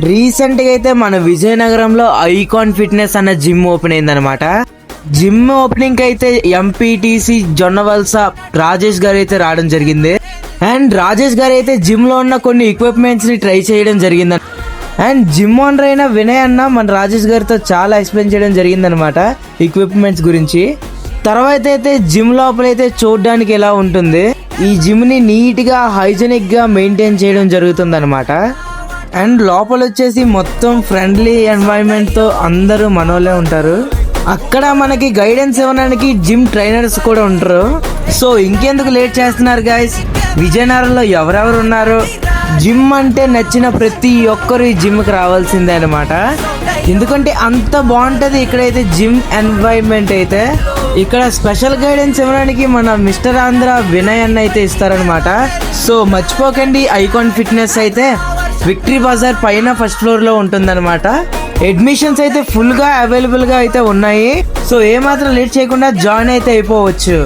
Recent గా అయితే మన విజయనగరంలో ఐకాన్ ఫిట్నెస్ అన్న జిమ్ ఓపెన్ అయిందనమాట. జిమ్ ఓపెనింగ్ అయితే ఎంపీటీసీ జొన్నవలస రాజేష్ గారు అయితే రావడం జరిగింది. అండ్ రాజేష్ గారు అయితే జిమ్ లో ఉన్న కొన్ని ఎక్విప్మెంట్స్ ని ట్రై చేయడం జరిగింది. అండ్ జిమ్ ఓనర్ అయిన వినయ్ అన్న మన రాజేష్ గారితో చాలా ఎక్స్ప్లెయిన్ చేయడం జరిగిందనమాట ఎక్విప్మెంట్స్ గురించి. తర్వాత అయితే జిమ్ లోపలైతే చూడడానికి ఎలా ఉంటుంది, ఈ జిమ్ ని నీట్ గా హైజెనిక్ గా మెయింటైన్ చేయడం జరుగుతుంది అనమాట. అండ్ లోపల వచ్చేసి మొత్తం ఫ్రెండ్లీ ఎన్వైరన్మెంట్ తో అందరూ మనోళ్ళే ఉంటారు. అక్కడ మనకి గైడెన్స్ ఇవ్వడానికి జిమ్ ట్రైనర్స్ కూడా ఉంటారు. సో ఇంకెందుకు లేట్ చేస్తున్నారు గైస్, విజయనగరంలో ఎవరెవరు ఉన్నారు, జిమ్ అంటే నచ్చిన ప్రతి ఒక్కరు ఈ జిమ్కి రావాల్సిందే అనమాట. ఎందుకంటే అంత బాగుంటుంది ఇక్కడైతే జిమ్ ఎన్వైరన్మెంట్ అయితే. ఇక్కడ స్పెషల్ గైడెన్స్ ఇవ్వడానికి మన మిస్టర్ ఆంధ్ర వినయ్ అన్న అయితే ఇస్తారనమాట. సో మర్చిపోకండి, ఐకాన్ ఫిట్నెస్ అయితే విక్టరీ బజార్ పైన ఫస్ట్ ఫ్లోర్ లో ఉంటుందన్నమాట. అడ్మిషన్స్ అయితే ఫుల్ గా అవైలబుల్ గా అయితే ఉన్నాయి. సో ఏమాత్రం లేట్ చేయకుండా జాయిన్ అయితే అయిపోవచ్చు.